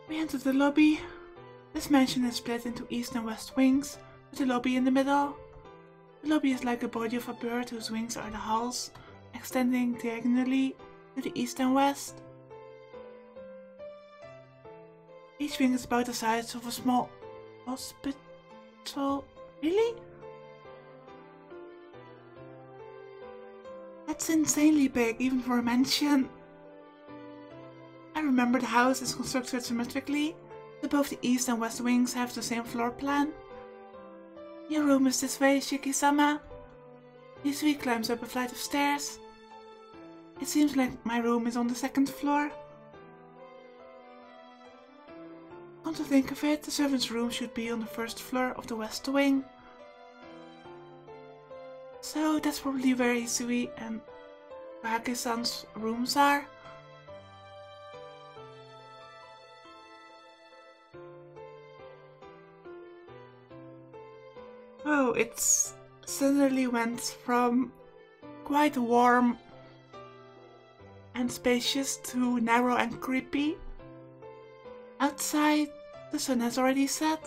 We enter the lobby. This mansion is split into east and west wings, with the lobby in the middle. The lobby is like the body of a bird whose wings are the halls, extending diagonally to the east and west. Each wing is about the size of a small hospital. Really? That's insanely big, even for a mansion. I remember the house is constructed symmetrically, so both the east and west wings have the same floor plan. Your room is this way, Shiki-sama. Yusui climbs up a flight of stairs. It seems like my room is on the second floor. Come to think of it, the servant's room should be on the first floor of the west wing. So that's probably where Yusui and Kage-san's rooms are. Oh, it suddenly went from quite warm and spacious to narrow and creepy. Outside, the sun has already set.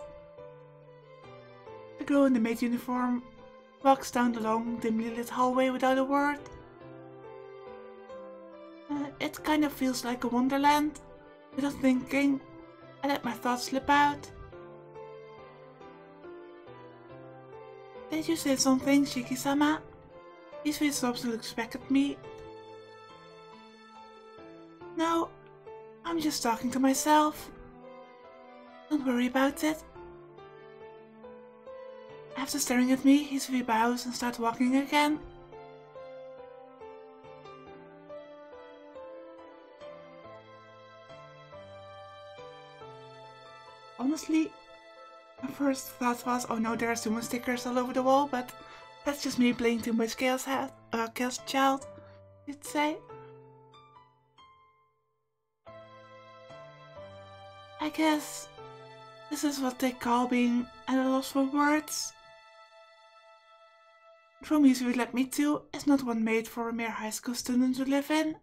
The girl in the maid uniform walks down the long, dimly lit hallway without a word. It kind of feels like a wonderland. Without thinking, I let my thoughts slip out. Did you say something, Shiki-sama? Yusui stops and looks back at me. No, I'm just talking to myself. Don't worry about it. After staring at me, Yusui bows and starts walking again. Honestly, my first thought was, oh no, there are sumo stickers all over the wall, but that's just me playing too much Chaos Child, you'd say. I guess this is what they call being at a loss for words. The room Yusui led me to is not one made for a mere high school student to live in.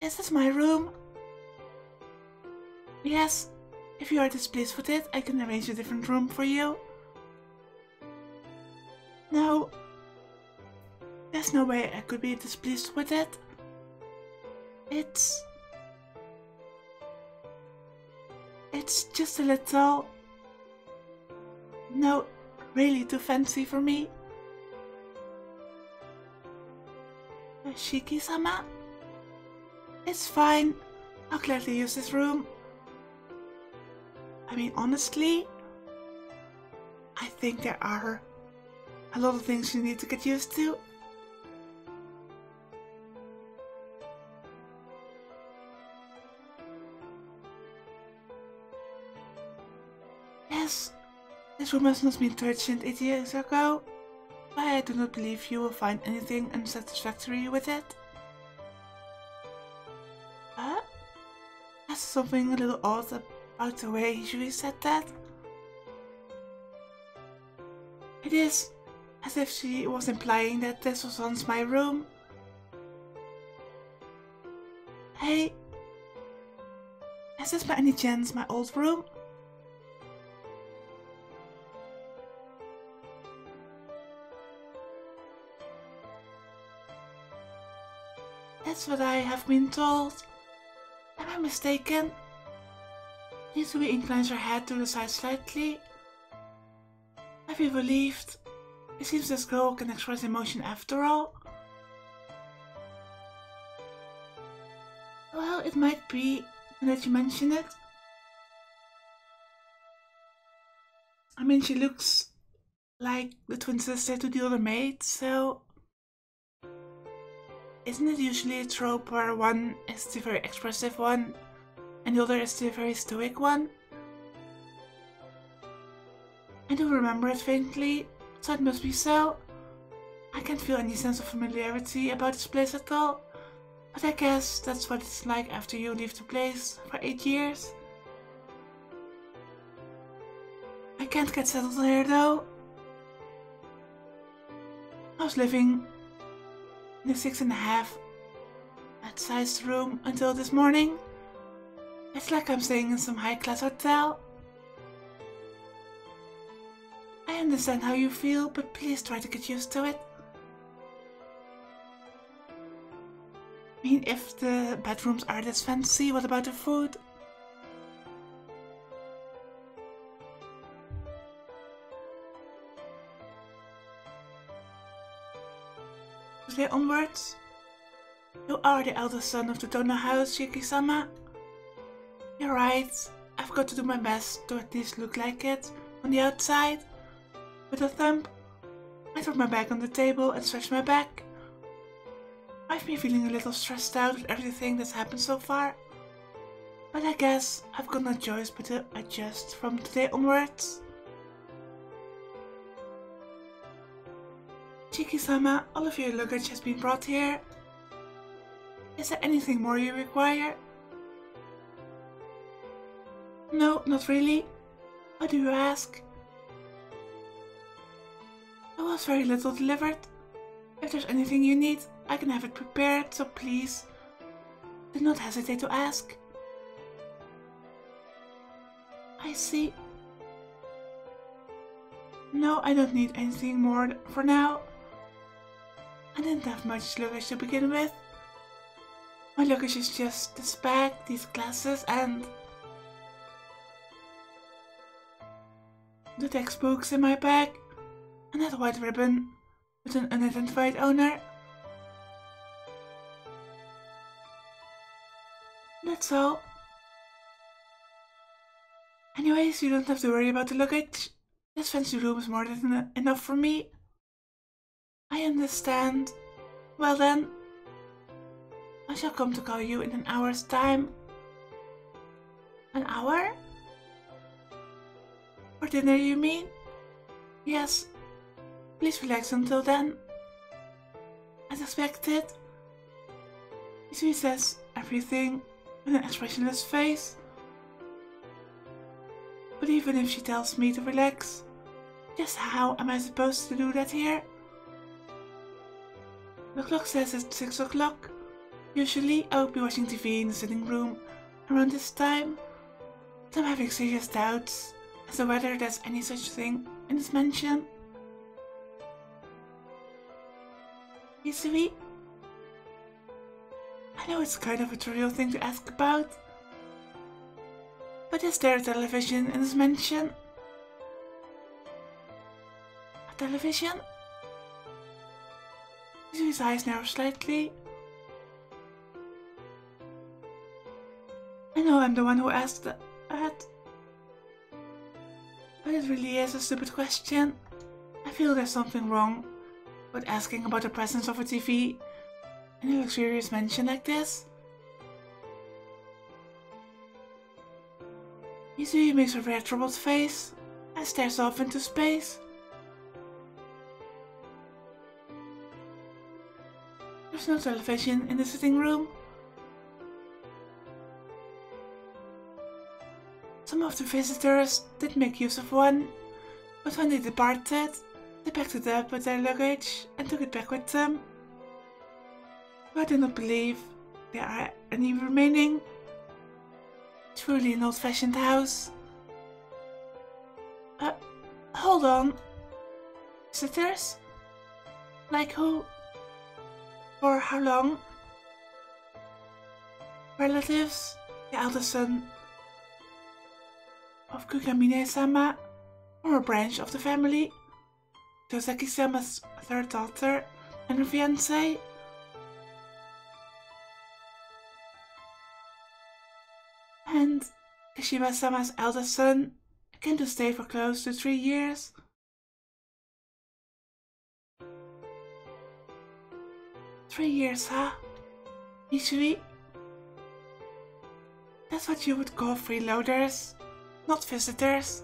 Is this my room? Yes. If you are displeased with it, I can arrange a different room for you. No. There's no way I could be displeased with it. It's just a little... No, really too fancy for me. Shiki-sama? It's fine. I'll gladly use this room. I mean, honestly, I think there are a lot of things you need to get used to. Yes, this room has not been touched 8 years ago, but I do not believe you will find anything unsatisfactory with it. Huh? That's something a little odd about the way Yusui said that. It is as if she was implying that this was once my room. Hey, is this by any chance my old room? That's what I have been told. Am I mistaken? Yusui inclines her head to the side slightly. I feel relieved. It seems this girl can express emotion after all. Well, it might be, now that you mention it. I mean, she looks like the twin sister to the other maid, so... Isn't it usually a trope where one is the very expressive one and the other is the very stoic one? I do remember it faintly, so it must be so. I can't feel any sense of familiarity about this place at all, but I guess that's what it's like after you leave the place for 8 years. I can't get settled here though. I was living in a 6.5 sized room until this morning. It's like I'm staying in some high-class hotel. I understand how you feel, but please try to get used to it. I mean, if the bedrooms are this fancy, what about the food? Today onwards, you are the eldest son of the donor house, Shiki-sama. You're right, I've got to do my best to at least look like it on the outside. With a thump, I throw my bag on the table and stretch my back. I've been feeling a little stressed out with everything that's happened so far, but I guess I've got no choice but to adjust from today onwards. Shiki-sama, all of your luggage has been brought here. Is there anything more you require? No, not really. Why do you ask? There was very little delivered. If there's anything you need, I can have it prepared, so please, do not hesitate to ask. I see. No, I don't need anything more for now. I didn't have much luggage to begin with. My luggage is just this bag, these glasses, and the textbooks in my bag, and that white ribbon with an unidentified owner. That's all. Anyways, you don't have to worry about the luggage. This fancy room is more than enough for me. I understand. Well then, I shall come to call you in an hour's time. An hour? For dinner, you mean? Yes. Please relax until then. As expected. She says everything with an expressionless face. But even if she tells me to relax, just how am I supposed to do that here? The clock says it's 6 o'clock. Usually I would be watching TV in the sitting room around this time, but I'm having serious doubts as to whether there's any such thing in this mansion. Isui? I know it's kind of a trivial thing to ask about, but is there a television in this mansion? A television? Isui's eyes narrow slightly. I know I'm the one who asked that, but it really is a stupid question. I feel there's something wrong with asking about the presence of a TV in a luxurious mansion like this. Isui makes a very troubled face and stares off into space. There's no television in the sitting room. Some of the visitors did make use of one, but when they departed, they packed it up with their luggage and took it back with them. I do not believe there are any remaining. Truly an old-fashioned house. Hold on. Visitors? Like who? For how long? Relatives? The eldest son of Tsukihime-sama, or a branch of the family. Joseki-sama's third daughter and her fiancé. And Kashima-sama's eldest son came to stay for close to 3 years. "3 years, huh? Isui? That's what you would call freeloaders, not visitors."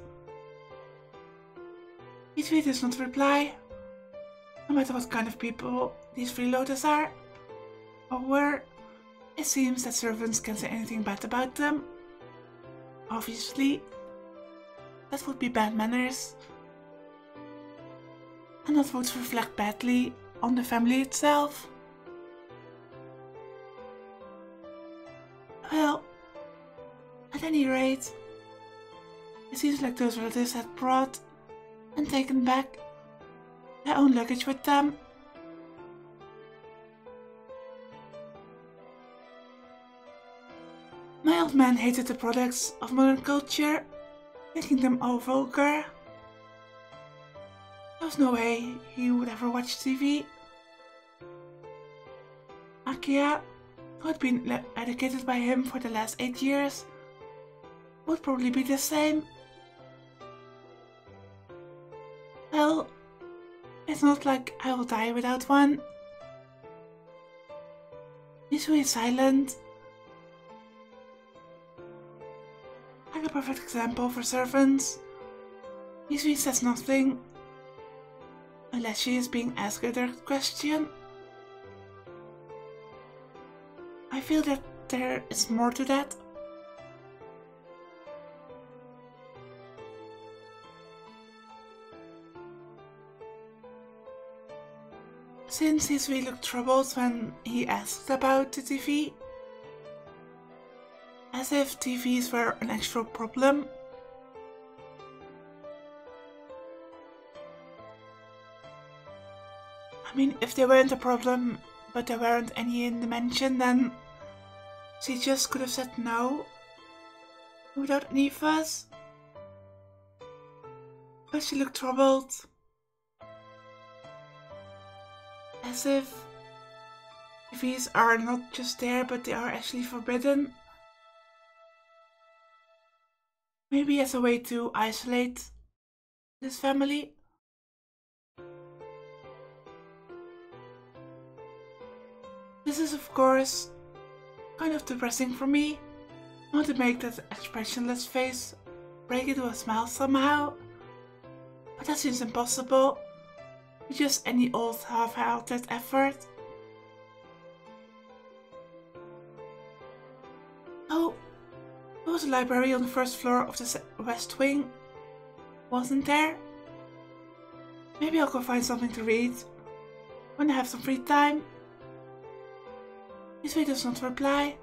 Isui does not reply. No matter what kind of people these freeloaders are, or were, it seems that servants can't say anything bad about them. Obviously, that would be bad manners, and that would reflect badly on the family itself. Well, At any rate, it seems like those relatives had brought and taken back their own luggage with them. My old man hated the products of modern culture, thinking them all vulgar. There was no way he would ever watch TV. Akia, who had been educated by him for the last 8 years, would probably be the same. Well, it's not like I will die without one. Misui is silent. Like a perfect example for servants. Misui says nothing, unless she is being asked a direct question. I feel that there is more to that. Since Hisui looked troubled when he asked about the TV, as if TVs were an actual problem. I mean, if they weren't a problem, but there weren't any in the mansion, then she just could have said no, without any fuss. But she looked troubled, as if TVs are not just there, but they are actually forbidden. Maybe as a way to isolate this family. This is of course kind of depressing for me. I want to make that expressionless face break into a smile somehow, but that seems impossible with just any old half-hearted effort. Oh, there was a library on the first floor of the west wing, wasn't there? Maybe I'll go find something to read when I have some free time. Misui does not reply.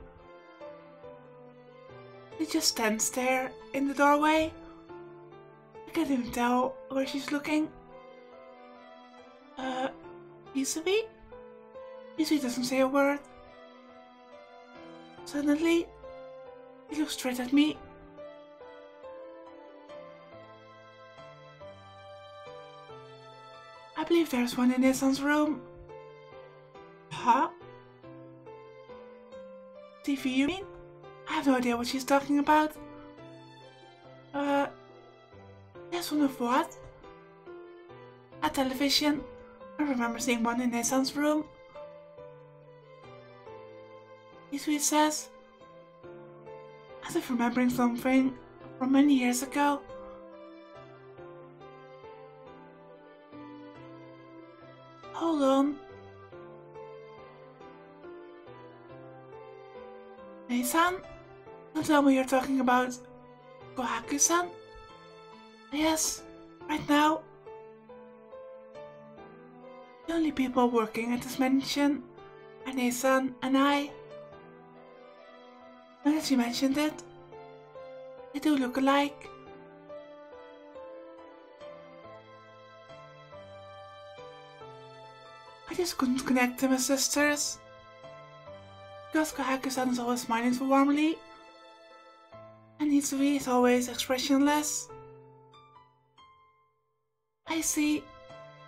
She just stands there in the doorway. I can't even tell where she's looking. Misui? Misui doesn't say a word. Suddenly, he looks straight at me. I believe there's one in Nissan's room. Huh? TV, you mean? I have no idea what she's talking about. There's one of what? A television. I remember seeing one in Nissan's room. Misui says, as if remembering something from many years ago. Hold on. Nei-san? Don't tell me you're talking about Kohaku-san? Yes, right now. The only people working at this mansion are Nei-san and I. Now that you mentioned it, they do look alike. I just couldn't connect them as sisters. Because Kohaku-san is always smiling so warmly, and Hisui is always expressionless. I see.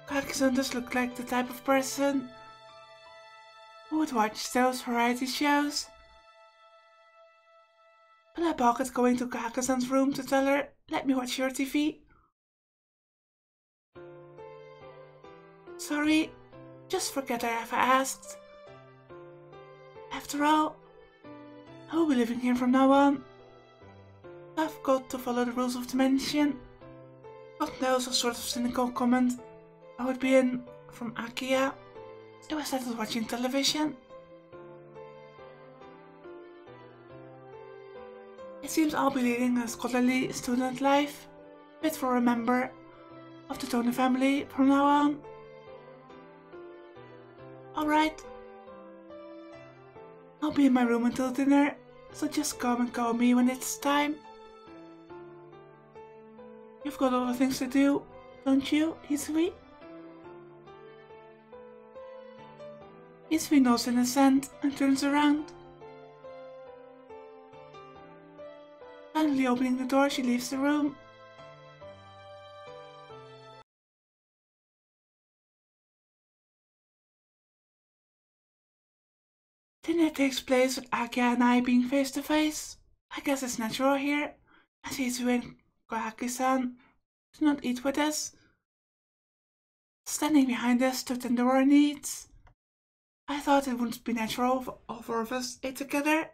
Kohaku-san does look like the type of person who would watch those variety shows. Will I balk at going to Kohaku-san's room to tell her, let me watch your TV? Sorry, just forget I ever asked. After all, I will be living here from now on. I've got to follow the rules of the mansion. God knows what sort of cynical comment I would be in from Akia if I started watching television. It seems I'll be leading a scholarly student life, fit for a member of the Tone family from now on. Alright. I'll be in my room until dinner, So just come and call me when it's time. You've got other things to do, don't you, Hisui? Hisui nods in assent and turns around. Finally opening the door, she leaves the room. Dinner takes place with Akia and I being face to face. I guess it's natural here, as Hisui and Kohaki-san do not eat with us. Standing behind us to tend to our needs. I thought it wouldn't be natural if all four of us ate together.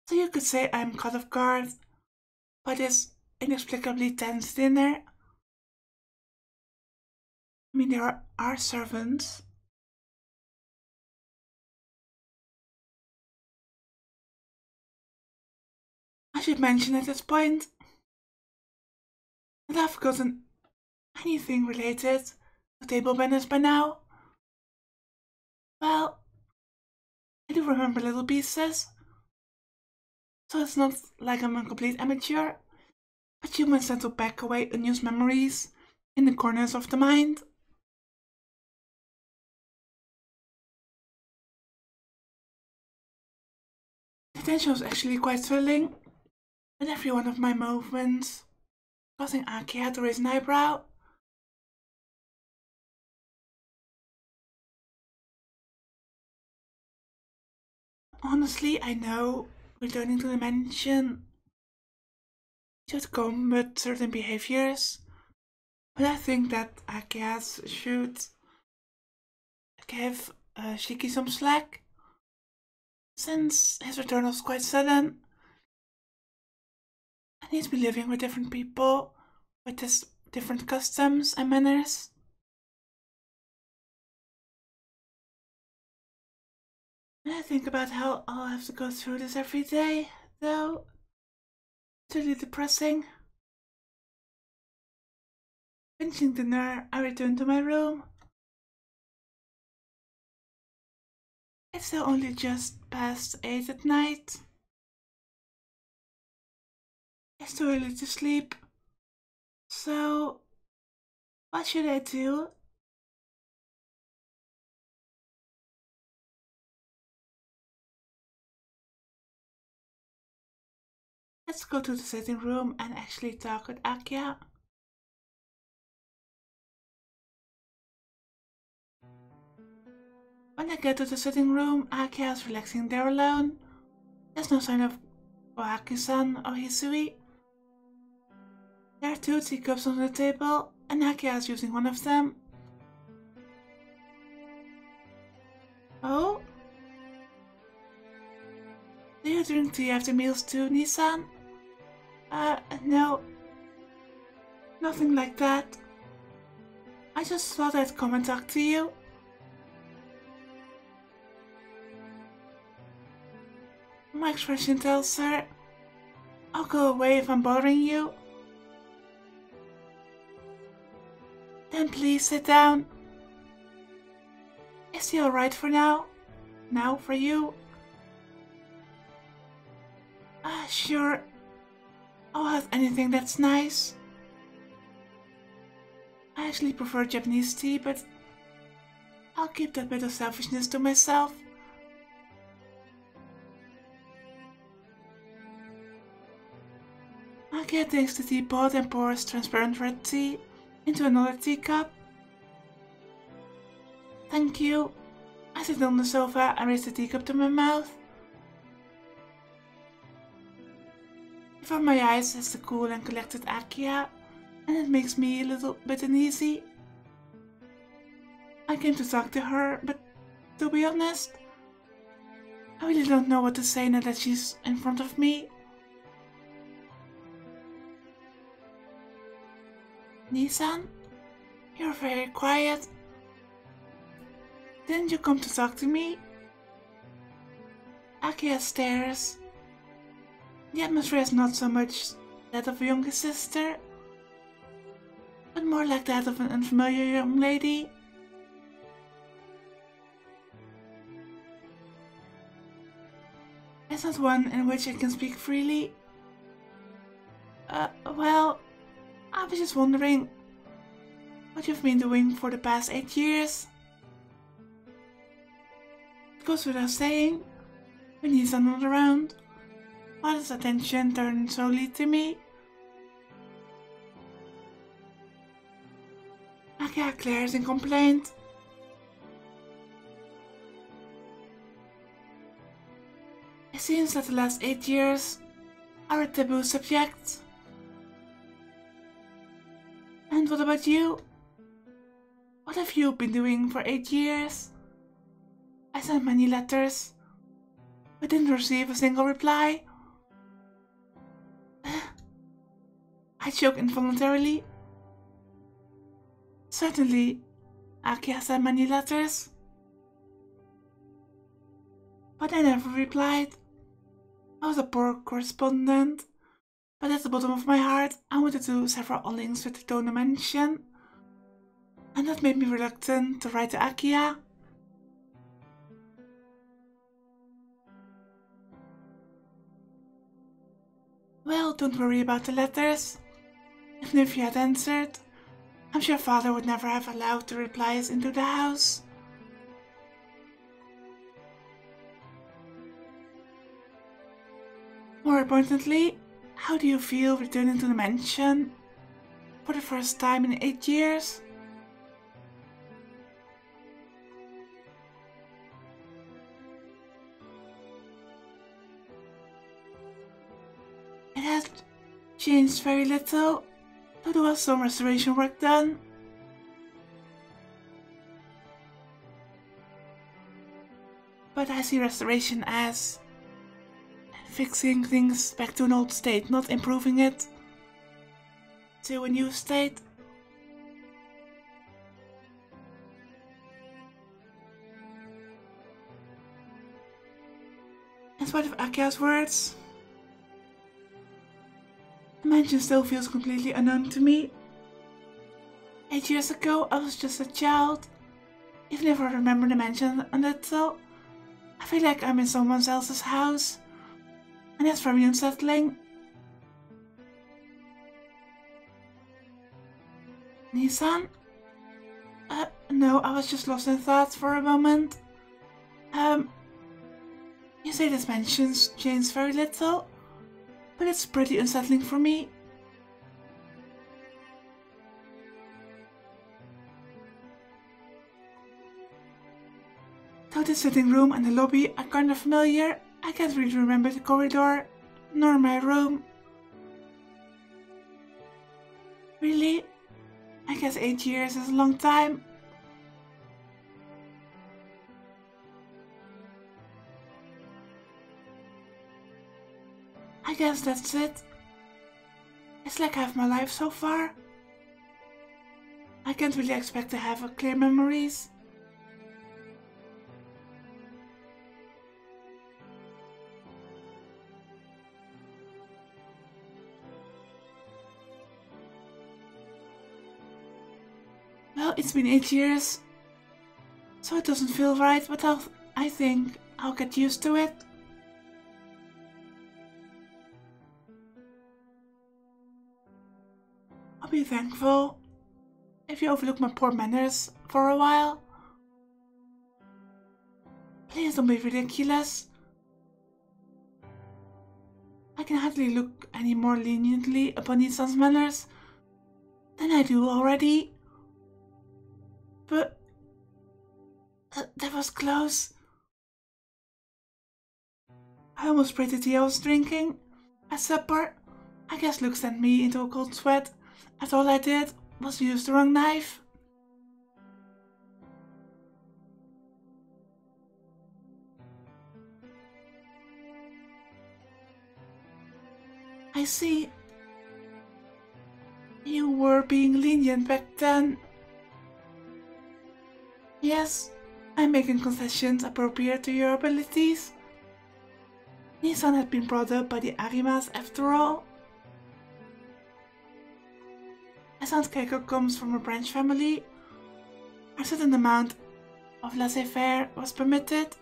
So you could say I'm caught off guard by this inexplicably tense dinner. I mean, there are our servants. I should mention at this point that I've forgotten anything related to table manners by now. Well, I do remember little pieces, so it's not like I'm a complete amateur, but humans tend to pack away unused memories in the corners of the mind. The tension was actually quite thrilling, with every one of my movements causing Akia to raise an eyebrow. Honestly, I know returning to the mansion should come with certain behaviors, but I think that Akia should give Shiki some slack, since his return was quite sudden, and he's been living with different people with his different customs and manners. And I think about how I'll have to go through this every day, though. It's really depressing. Finishing dinner, I return to my room. It's still only just past 8 at night. It's too early to sleep. So, what should I do? Let's go to the sitting room and actually talk with Akia. When I get to the sitting room, Akia is relaxing there alone. There's no sign of Kohaki-san or Hisui. There are 2 teacups on the table, and Akia is using one of them. Oh? Do you drink tea after meals too, Nissan? No. Nothing like that. I just thought I'd come and talk to you. My expression tells her I'll go away if I'm bothering you. Then please sit down. Is he alright for now? Now for you? Sure. I'll have anything that's nice. I actually prefer Japanese tea, but I'll keep that bit of selfishness to myself. Akia takes the teapot and pours transparent red tea into another teacup. Thank you. I sit on the sofa and raise the teacup to my mouth. Before my eyes is the cool and collected Akia, and it makes me a little bit uneasy. I came to talk to her, but to be honest, I really don't know what to say now that she's in front of me. Nissan, you're very quiet. Didn't you come to talk to me? Akia stares. The atmosphere is not so much that of a younger sister, but more like that of an unfamiliar young lady. It's not one in which I can speak freely. Well, I was just wondering what you've been doing for the past 8 years. It goes without saying, when he's not around, Father's attention turned solely to me. Akia glares in complaint. It seems that the last 8 years are a taboo subject. And what about you? What have you been doing for 8 years? I sent many letters, but didn't receive a single reply. I choked involuntarily. Certainly, Akia sent many letters, but I never replied. I was a poor correspondent, but at the bottom of my heart I wanted to sever all links with the Tone Dimension, and that made me reluctant to write to Akia. Well, don't worry about the letters. If Nifty had answered, I'm sure Father would never have allowed the replies into the house. More importantly, how do you feel returning to the mansion for the first time in 8 years? It has changed very little, though there was some restoration work done. But I see restoration as fixing things back to an old state, not improving it to a new state. In spite of Akia's words, the mansion still feels completely unknown to me. 8 years ago I was just a child. Even if I remember the mansion a little, I feel like I'm in someone else's house, and that's very unsettling. Nissan? No, I was just lost in thought for a moment. You say this mansion's changed very little, but it's pretty unsettling for me. Though the sitting room and the lobby are kind of familiar, I can't really remember the corridor, nor my room. Really? I guess 8 years is a long time. I guess that's it. It's like half my life so far. I can't really expect to have clear memories. Well, it's been 8 years, so it doesn't feel right, but I think I'll get used to it. I'll be thankful if you overlook my poor manners for a while. Please don't be ridiculous. I can hardly look any more leniently upon Nissan's manners than I do already. But that was close. I almost sprayed the tea I was drinking. At supper, I guess Luke sent me into a cold sweat, as all I did was use the wrong knife. I see. You were being lenient back then. Yes, I'm making concessions appropriate to your abilities. Nissan had been brought up by the Arimas after all. As Aunt Keiko comes from a branch family, a certain amount of laissez-faire was permitted,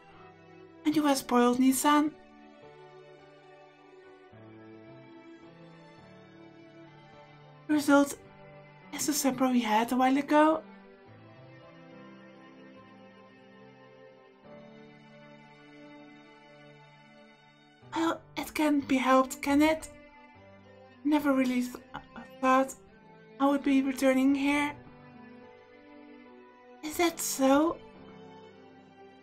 and you were spoiled, Nissan. The result is the supper we had a while ago. Well, it can't be helped, can it? Never really thought I would be returning here. Is that so?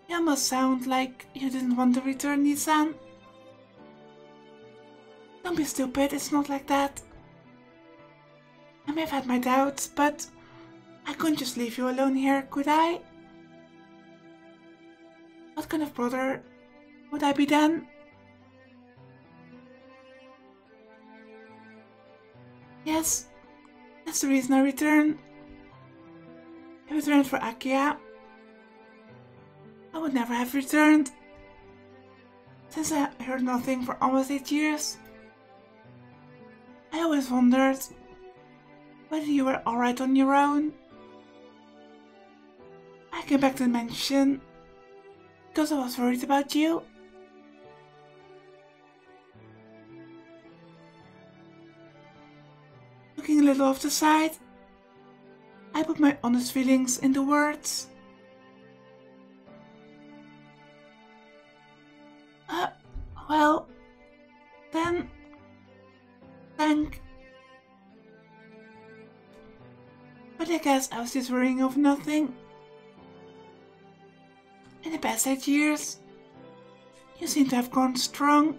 You almost sound like you didn't want to return, Nissan. Don't be stupid, it's not like that. I may have had my doubts, but I couldn't just leave you alone here, could I? What kind of brother would I be then? Yes, that's the reason I returned. I returned for Akia. I would never have returned, since I heard nothing for almost 8 years. I always wondered whether you were alright on your own. I came back to the mansion because I was worried about you. Looking a little off the side, I put my honest feelings into words. Well, then, but I guess I was just worrying over nothing. In the past 8 years, you seem to have grown strong.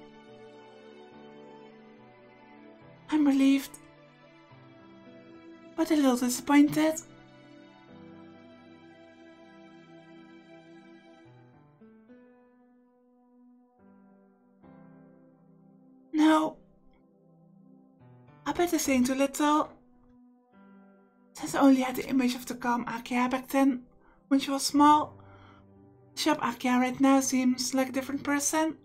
I'm relieved, but a little disappointed. No, I bet I'm saying too little, since I only had the image of the calm Akia back then, when she was small. The sharp Akia right now seems like a different person.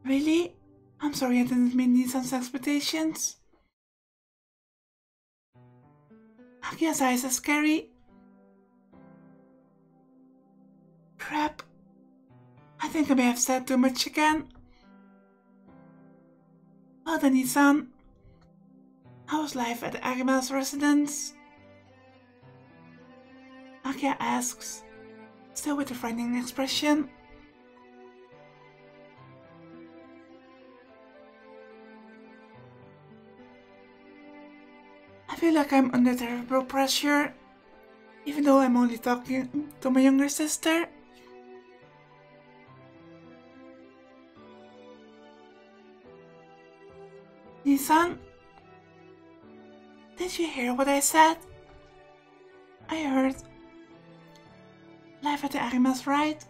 Really? I'm sorry I didn't meet Nissan's expectations. Akia's eyes are scary. Crap. I think I may have said too much again. Well then, Nissan, how was life at the Arimel's residence? Akia asks, still with a frightening expression. I feel like I'm under terrible pressure, even though I'm only talking to my younger sister. Nissan, did you hear what I said? I heard life at the Arima's right.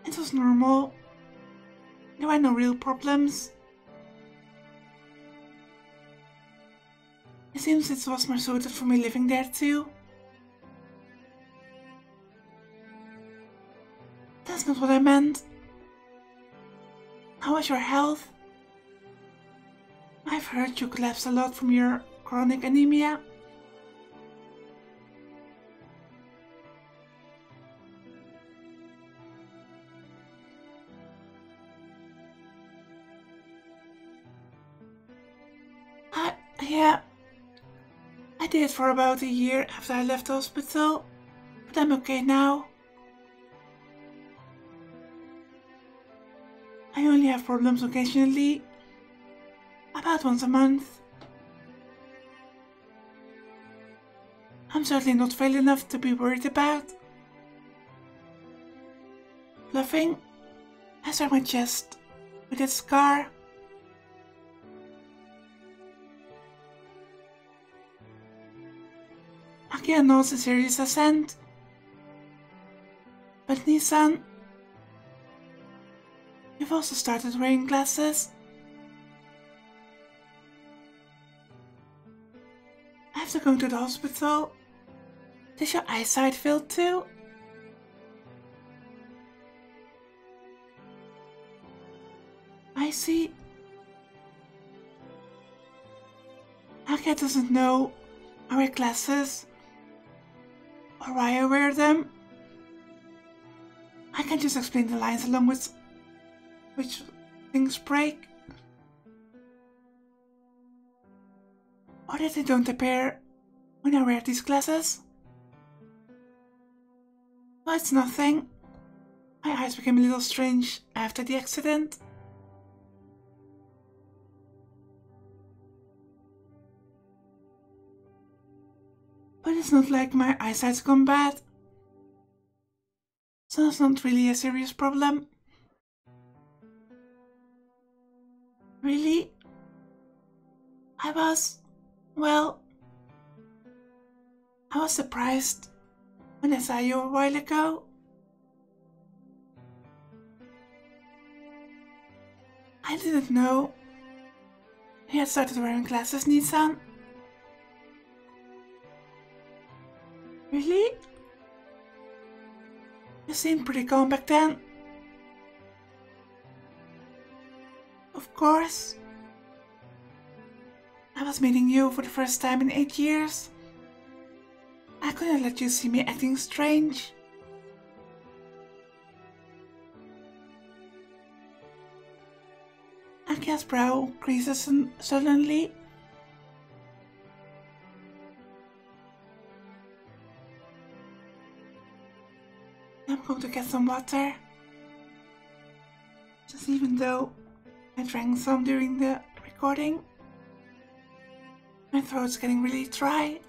It was normal. There were no real problems. It seems it was more suited for me living there too. That's not what I meant. How is your health? I've heard you collapsed a lot from your chronic anemia. Yeah, I did for about a year after I left the hospital, but I'm okay now. I only have problems occasionally, about once a month. I'm certainly not frail enough to be worried about. Bluffing, I struck my chest with its scar. Akia nods a serious assent. But Nissan, you've also started wearing glasses. After going to the hospital, did your eyesight fail too? I see. Akia doesn't know I wear glasses or why I wear them. I can just explain the lines along with which things break. Or that they don't appear when I wear these glasses. Well, it's nothing. My eyes became a little strange after the accident. But it's not like my eyesight's gone bad. So it's not really a serious problem. Really? I was surprised when I saw you a while ago. I didn't know he had started wearing glasses, Nissan. Really? You seemed pretty calm back then. Of course. I was meeting you for the first time in 8 years. I couldn't let you see me acting strange. Akia's brow creases suddenly. I'm going to get some water. Just even though I drank some during the recording, my throat's getting really dry.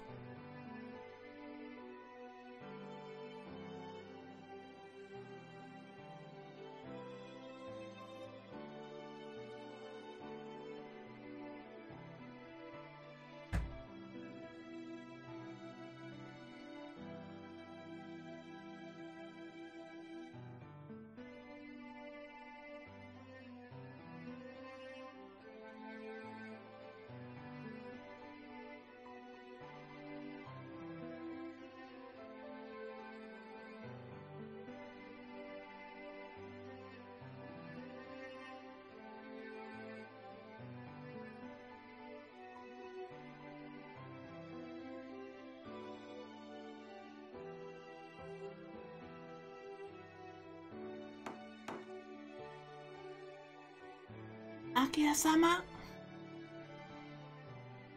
Akia-sama?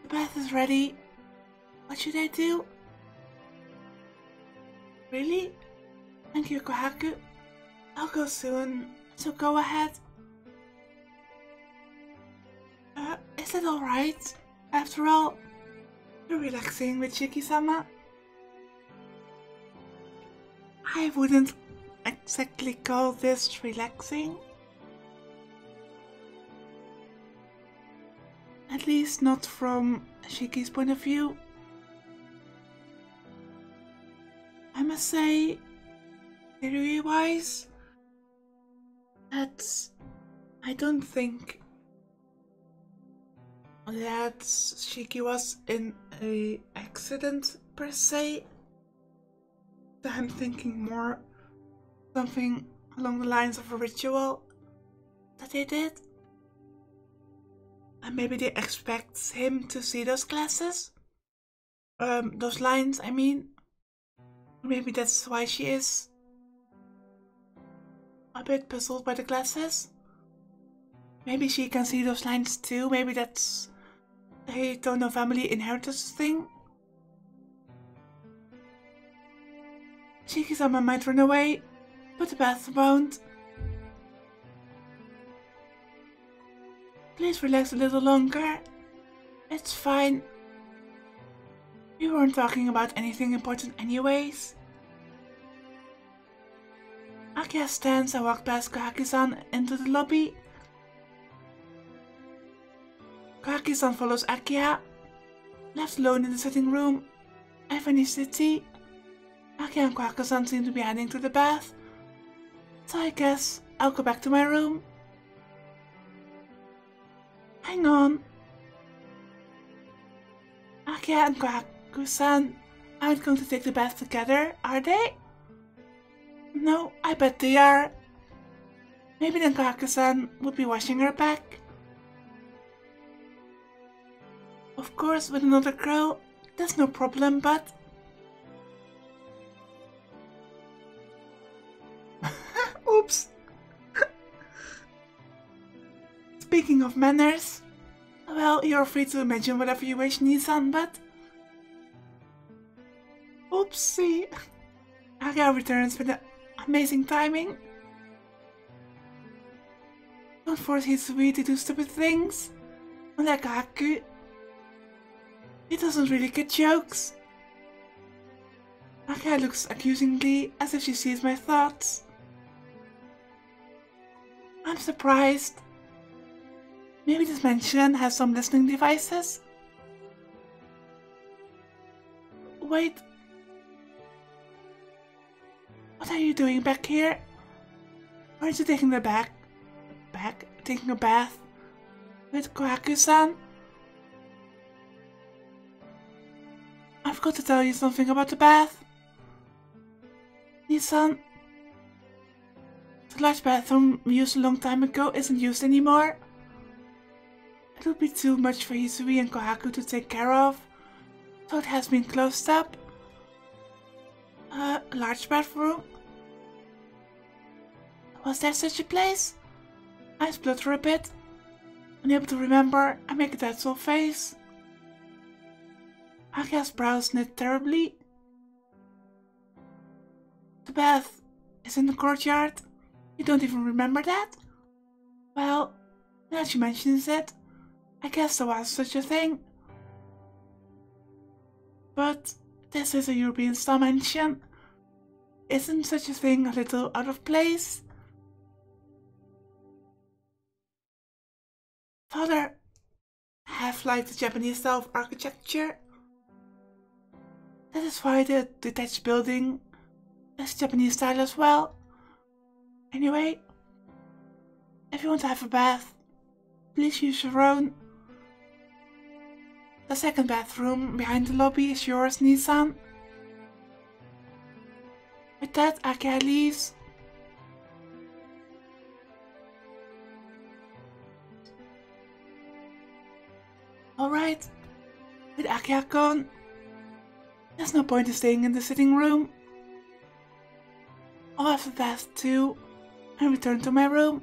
The bath is ready. What should I do? Really? Thank you, Kohaku. I'll go soon, so go ahead. Is it alright? After all, you're relaxing with Shiki-sama? I wouldn't exactly call this relaxing. At least not from Shiki's point of view. I must say, theory-wise, that I don't think that Shiki was in an accident per se. I'm thinking more something along the lines of a ritual that they did. And maybe they expect him to see those glasses? Those lines, I mean. Maybe that's why she is a bit puzzled by the glasses. Maybe she can see those lines too. Maybe that's a Tono family inheritance thing. Shiki-sama might run away, but the bath won't. Please relax a little longer. It's fine. We weren't talking about anything important anyways. Akia stands and walks past Kohaki-san into the lobby. Kohaki-san follows Akia. Left alone in the sitting room, I finished the tea. Akia and Kohaki-san seem to be heading to the bath, so I guess I'll go back to my room. Hang on. Akia and Kohaku-san aren't going to take the bath together, are they? No, I bet they are. Maybe then Kohaku-san would be washing her back. Of course, with another girl, that's no problem, but... Oops. Speaking of manners, well, you're free to imagine whatever you wish, Nissan, but... Oopsie! Aga returns with amazing timing. Don't force Hisui to do stupid things. Unlike Haku, he doesn't really get jokes. Aga looks accusingly as if she sees my thoughts. I'm surprised. Maybe this mansion has some listening devices? Wait. What are you doing back here? Aren't you taking the taking a bath with Kohaku-san? I forgot to tell you something about the bath. Nissan, the large bathroom we used a long time ago isn't used anymore. It would be too much for Hisui and Kohaku to take care of, so it has been closed up. A large bathroom? Was there such a place? I splutter a bit. Unable to remember, I make a dead soul face. Aga's brows knit terribly. The bath is in the courtyard. You don't even remember that? Well, now she mentions it, I guess there was such a thing. But this is a European-style mansion. Isn't such a thing a little out of place? Father, half like the Japanese-style architecture. That is why the detached building is Japanese style as well. Anyway, if you want to have a bath, please use your own. The second bathroom behind the lobby is yours, Nissan. With that, Akia leaves. Alright, with Akia gone, there's no point in staying in the sitting room. I'll have the bath too and return to my room.